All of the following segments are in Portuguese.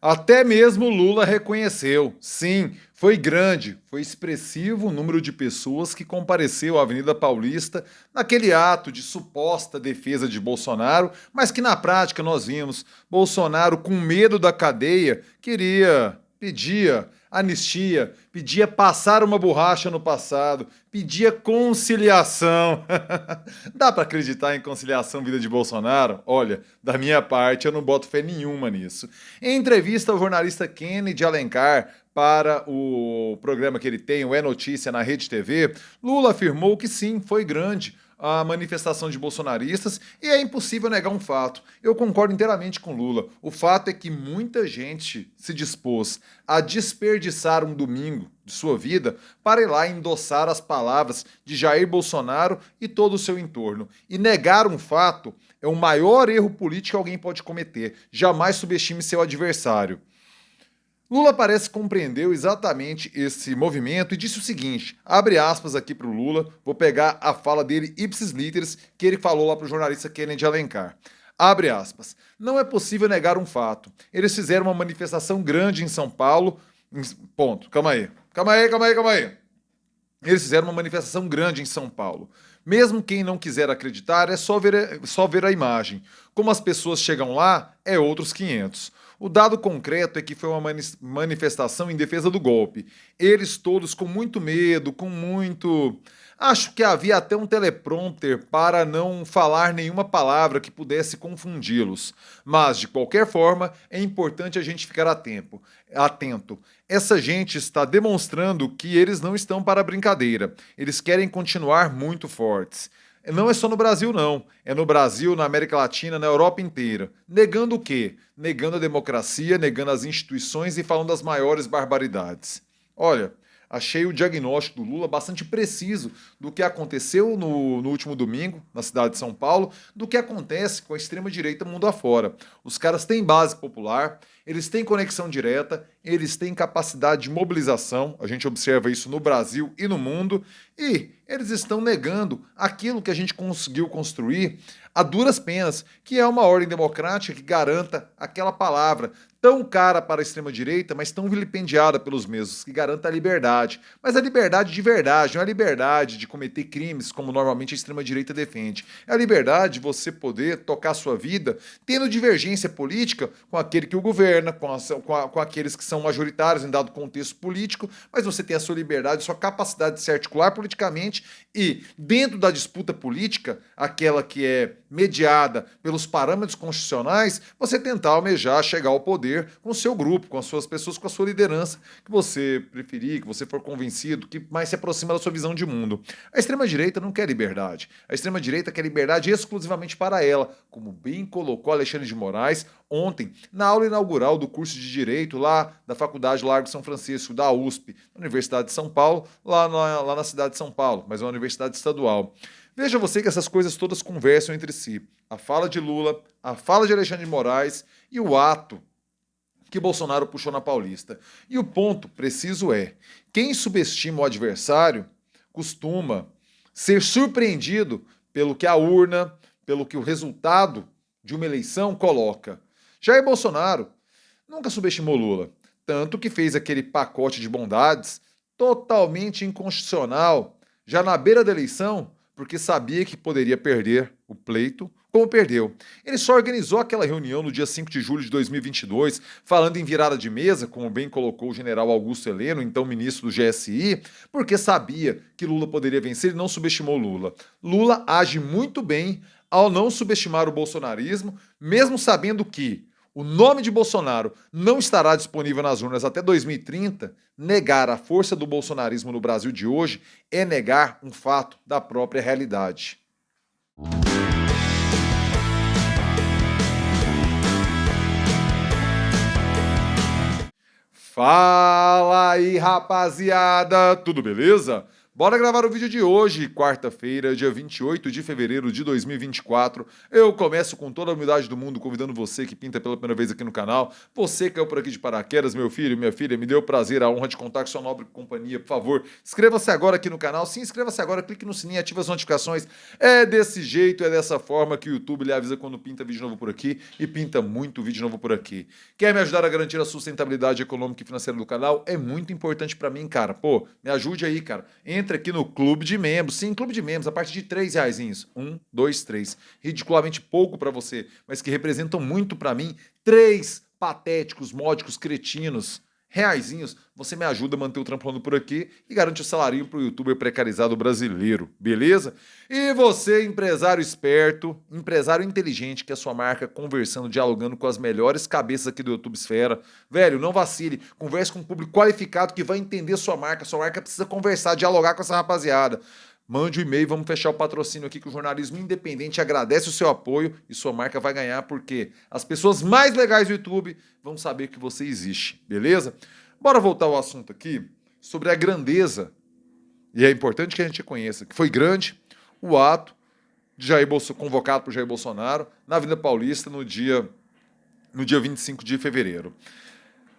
Até mesmo Lula reconheceu. Sim, foi grande, foi expressivo o número de pessoas que compareceu à Avenida Paulista naquele ato de suposta defesa de Bolsonaro, mas que na prática nós vimos Bolsonaro com medo da cadeia pedia anistia, pedia passar uma borracha no passado, pedia conciliação. Dá para acreditar em conciliação vida de Bolsonaro? Olha, da minha parte eu não boto fé nenhuma nisso. Em entrevista ao jornalista Kennedy Alencar para o programa que ele tem, o É Notícia na Rede TV, Lula afirmou que sim, foi grande a manifestação de bolsonaristas e é impossível negar um fato. Eu concordo inteiramente com Lula. O fato é que muita gente se dispôs a desperdiçar um domingo de sua vida para ir lá endossar as palavras de Jair Bolsonaro e todo o seu entorno. E negar um fato é o maior erro político que alguém pode cometer. Jamais subestime seu adversário. Lula parece que compreendeu exatamente esse movimento e disse o seguinte, abre aspas aqui para o Lula, vou pegar a fala dele ipsis literis, que ele falou lá para o jornalista Kennedy Alencar. Abre aspas, não é possível negar um fato. Eles fizeram uma manifestação grande em São Paulo, ponto, calma aí. Eles fizeram uma manifestação grande em São Paulo. Mesmo quem não quiser acreditar, é só ver a imagem. Como as pessoas chegam lá, é outros 500. O dado concreto é que foi uma manifestação em defesa do golpe. Eles todos com muito medo, Acho que havia até um teleprompter para não falar nenhuma palavra que pudesse confundi-los. Mas, de qualquer forma, é importante a gente ficar atento. Essa gente está demonstrando que eles não estão para brincadeira. Eles querem continuar muito fortes. Não é só no Brasil, não. É no Brasil, na América Latina, na Europa inteira. Negando o quê? Negando a democracia, negando as instituições e falando das maiores barbaridades. Olha, achei o diagnóstico do Lula bastante preciso do que aconteceu no último domingo, na cidade de São Paulo, do que acontece com a extrema-direita mundo afora. Os caras têm base popular, eles têm conexão direta, eles têm capacidade de mobilização, a gente observa isso no Brasil e no mundo, e eles estão negando aquilo que a gente conseguiu construir a duras penas, que é uma ordem democrática que garanta aquela palavra tão cara para a extrema-direita, mas tão vilipendiada pelos mesmos, que garanta a liberdade. Mas a liberdade de verdade, não é a liberdade de cometer crimes, como normalmente a extrema-direita defende. É a liberdade de você poder tocar a sua vida tendo divergência política com aquele que o governa, com aqueles que são majoritários em dado contexto político, mas você tem a sua liberdade, sua capacidade de se articular politicamente e, dentro da disputa política, aquela que é mediada pelos parâmetros constitucionais, você tentar almejar chegar ao poder com o seu grupo, com as suas pessoas, com a sua liderança, que você preferir, que você for convencido, que mais se aproxima da sua visão de mundo. A extrema-direita não quer liberdade. A extrema-direita quer liberdade exclusivamente para ela, como bem colocou Alexandre de Moraes ontem, na aula inaugural do curso de Direito lá da Faculdade Largo São Francisco, da USP, na Universidade de São Paulo, lá na cidade de São Paulo, mas é uma universidade estadual. Veja você que essas coisas todas conversam entre si. A fala de Lula, a fala de Alexandre de Moraes e o ato que Bolsonaro puxou na Paulista. E o ponto preciso é, quem subestima o adversário costuma ser surpreendido pelo que a urna, pelo que o resultado de uma eleição coloca. Jair Bolsonaro nunca subestimou Lula, tanto que fez aquele pacote de bondades totalmente inconstitucional, já na beira da eleição, porque sabia que poderia perder o pleito, como perdeu. Ele só organizou aquela reunião no dia 5 de julho de 2022, falando em virada de mesa, como bem colocou o general Augusto Heleno, então ministro do GSI, porque sabia que Lula poderia vencer e não subestimou Lula. Lula age muito bem ao não subestimar o bolsonarismo, mesmo sabendo que o nome de Bolsonaro não estará disponível nas urnas até 2030, negar a força do bolsonarismo no Brasil de hoje é negar um fato da própria realidade. Fala aí, rapaziada! Tudo beleza? Bora gravar o vídeo de hoje, quarta-feira, dia 28 de fevereiro de 2024. Eu começo com toda a humildade do mundo, convidando você que pinta pela primeira vez aqui no canal. Você que caiu por aqui de paraquedas, meu filho, minha filha, me deu o prazer, a honra de contar com sua nobre companhia. Por favor, inscreva-se agora aqui no canal. Sim, inscreva-se agora, clique no sininho, ative as notificações. É desse jeito, é dessa forma que o YouTube lhe avisa quando pinta vídeo novo por aqui e pinta muito vídeo novo por aqui. Quer me ajudar a garantir a sustentabilidade econômica e financeira do canal? É muito importante pra mim, cara. Pô, me ajude aí, cara. Entra aqui no Clube de Membros. Sim, Clube de Membros, a partir de R$3. 1, 2, 3. Ridiculamente pouco pra você, mas que representam muito pra mim. 3 patéticos, módicos, cretinos, reaisinhos. Você me ajuda a manter o trampo por aqui e garante o salarinho pro youtuber precarizado brasileiro, beleza? E você, empresário esperto, empresário inteligente, que é a sua marca conversando, dialogando com as melhores cabeças aqui do YouTube Esfera. Velho, não vacile, converse com um público qualificado que vai entender sua marca precisa conversar, dialogar com essa rapaziada. Mande um e-mail, vamos fechar o patrocínio aqui que o jornalismo independente agradece o seu apoio e sua marca vai ganhar porque as pessoas mais legais do YouTube vão saber que você existe, beleza? Bora voltar ao assunto aqui sobre a grandeza, e é importante que a gente conheça, que foi grande o ato de convocado por Jair Bolsonaro na Avenida Paulista no dia 25 de fevereiro.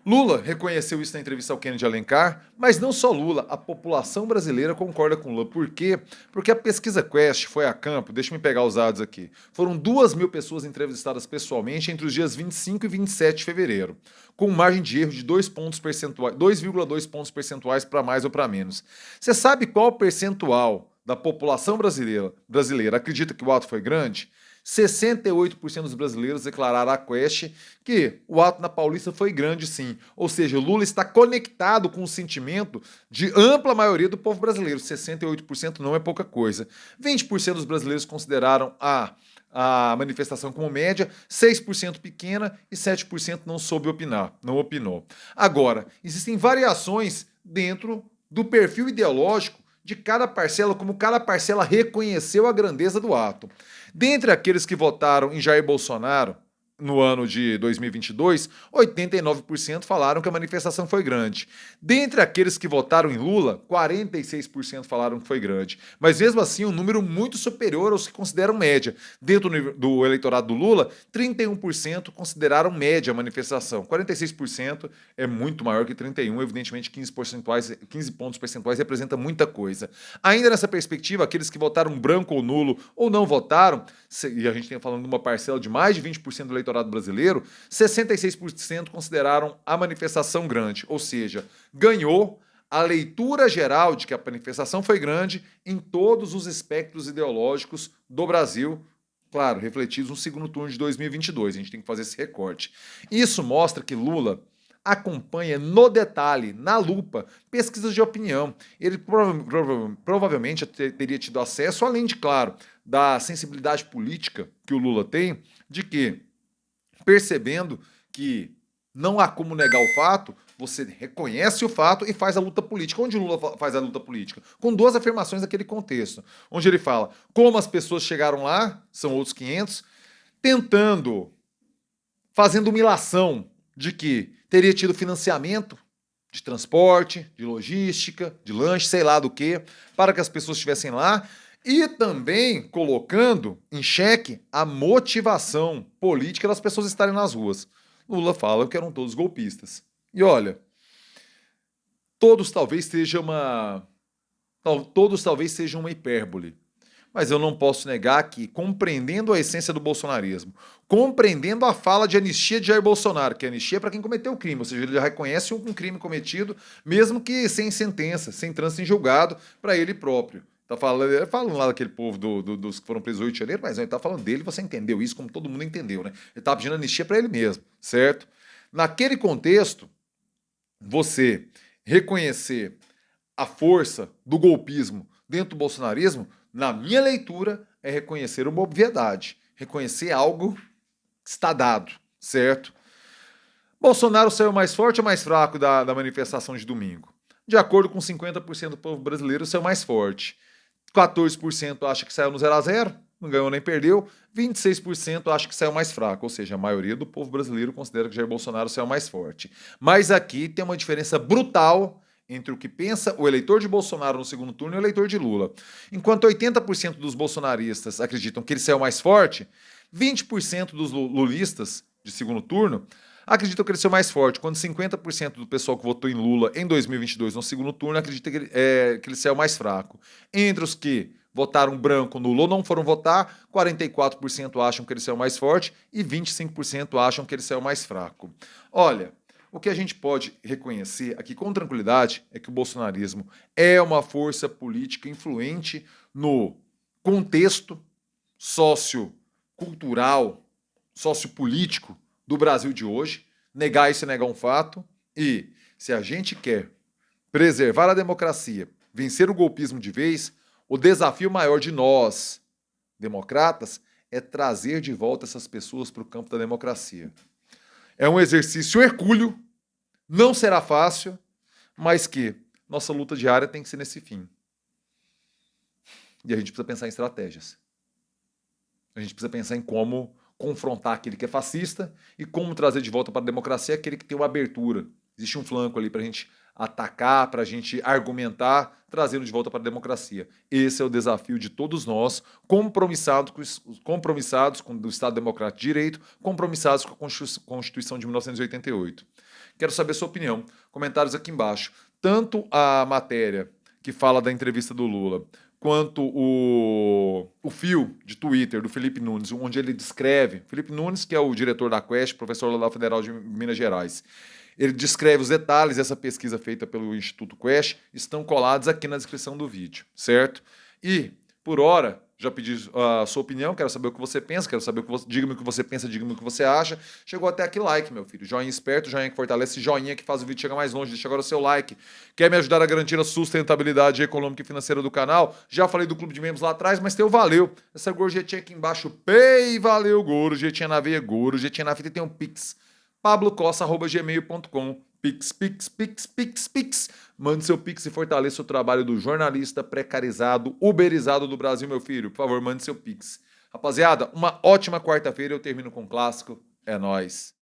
Lula reconheceu isso na entrevista ao Kennedy Alencar, mas não só Lula, a população brasileira concorda com Lula. Por quê? Porque a pesquisa Quest foi a campo, deixa eu pegar os dados aqui, foram 2.000 pessoas entrevistadas pessoalmente entre os dias 25 e 27 de fevereiro, com margem de erro de 2,2 pontos percentuais para mais ou para menos. Você sabe qual percentual da população brasileira acredita que o ato foi grande? 68% dos brasileiros declararam à Quest que o ato na Paulista foi grande sim. Ou seja, Lula está conectado com o sentimento de ampla maioria do povo brasileiro. 68% não é pouca coisa. 20% dos brasileiros consideraram a manifestação como média, 6% pequena e 7% não soube opinar, não opinou. Agora, existem variações dentro do perfil ideológico de cada parcela, como cada parcela reconheceu a grandeza do ato. Dentre aqueles que votaram em Jair Bolsonaro no ano de 2022, 89% falaram que a manifestação foi grande. Dentre aqueles que votaram em Lula, 46% falaram que foi grande. Mas mesmo assim, um número muito superior aos que consideram média. Dentro do eleitorado do Lula, 31% consideraram média a manifestação. 46% é muito maior que 31%, evidentemente 15 pontos percentuais representa muita coisa. Ainda nessa perspectiva, aqueles que votaram branco ou nulo ou não votaram, e a gente tem falando de uma parcela de mais de 20% do eleitorado brasileiro, 66% consideraram a manifestação grande, ou seja, ganhou a leitura geral de que a manifestação foi grande em todos os espectros ideológicos do Brasil, claro, refletidos no segundo turno de 2022, a gente tem que fazer esse recorte. Isso mostra que Lula acompanha no detalhe, na lupa, pesquisas de opinião. Ele provavelmente teria tido acesso, além de, claro, da sensibilidade política que o Lula tem, de que, percebendo que não há como negar o fato, você reconhece o fato e faz a luta política. Onde o Lula faz a luta política? Com 2 afirmações naquele contexto, onde ele fala como as pessoas chegaram lá, são outros 500, fazendo uma ilação de que teria tido financiamento de transporte, de logística, de lanche, sei lá do que, para que as pessoas estivessem lá, e também colocando em xeque a motivação política das pessoas estarem nas ruas. Lula fala que eram todos golpistas. E olha, todos talvez sejam uma hipérbole. Mas eu não posso negar que, compreendendo a essência do bolsonarismo, compreendendo a fala de anistia de Jair Bolsonaro, que anistia é para quem cometeu o crime, ou seja, ele já reconhece um crime cometido, mesmo que sem sentença, sem trânsito em julgado, para ele próprio. Tá falando lá daquele povo dos que foram presos 8 de janeiro, mas ele tá falando dele, você entendeu isso como todo mundo entendeu, né? Ele tá pedindo anistia para ele mesmo, certo? Naquele contexto, você reconhecer a força do golpismo dentro do bolsonarismo, na minha leitura, é reconhecer uma obviedade, reconhecer algo que está dado, certo? Bolsonaro saiu mais forte ou mais fraco da manifestação de domingo? De acordo com 50% do povo brasileiro, saiu mais forte. 14% acha que saiu no 0 a 0, não ganhou nem perdeu. 26% acha que saiu mais fraco, ou seja, a maioria do povo brasileiro considera que Jair Bolsonaro saiu mais forte. Mas aqui tem uma diferença brutal entre o que pensa o eleitor de Bolsonaro no segundo turno e o eleitor de Lula. Enquanto 80% dos bolsonaristas acreditam que ele saiu mais forte, 20% dos lulistas de segundo turno acreditam que ele saiu mais forte, quando 50% do pessoal que votou em Lula em 2022 no segundo turno acredita que ele saiu mais fraco. Entre os que votaram branco, nulo ou não foram votar, 44% acham que ele saiu mais forte e 25% acham que ele saiu mais fraco. Olha, o que a gente pode reconhecer aqui com tranquilidade é que o bolsonarismo é uma força política influente no contexto sociocultural, sociopolítico do Brasil de hoje. Negar isso é negar um fato. E se a gente quer preservar a democracia, vencer o golpismo de vez, o desafio maior de nós, democratas, é trazer de volta essas pessoas para o campo da democracia. É um exercício hercúleo, não será fácil, mas que nossa luta diária tem que ser nesse fim. E a gente precisa pensar em estratégias. A gente precisa pensar em como confrontar aquele que é fascista e como trazer de volta para a democracia aquele que tem uma abertura. Existe um flanco ali para a gente atacar, para a gente argumentar, trazendo de volta para a democracia. Esse é o desafio de todos nós, compromissados com o Estado Democrático de Direito, compromissados com a Constituição de 1988. Quero saber a sua opinião. Comentários aqui embaixo. Tanto a matéria que fala da entrevista do Lula, quanto o fio de Twitter do Felipe Nunes, onde ele descreve, Felipe Nunes, que é o diretor da Quest, professor lá da Federal de Minas Gerais, ele descreve os detalhes dessa pesquisa feita pelo Instituto Quest, estão colados aqui na descrição do vídeo, certo? E, por hora, já pedi a sua opinião, quero saber o que você pensa, quero saber diga-me o que você pensa, diga-me o que você acha. Chegou até aqui, like, meu filho. Joinha esperto, joinha que fortalece, joinha que faz o vídeo chegar mais longe. Deixa agora o seu like. Quer me ajudar a garantir a sustentabilidade econômica e financeira do canal? Já falei do clube de membros lá atrás, mas tem o valeu. Essa gorjetinha aqui embaixo, pay, valeu, gorjetinha na veia, gorjetinha na fita, e tem um Pix. pablocossa@gmail.com. Pix. Mande seu Pix e fortaleça o trabalho do jornalista precarizado, uberizado do Brasil, meu filho. Por favor, mande seu Pix. Rapaziada, uma ótima quarta-feira. Eu termino com um clássico. É nóis.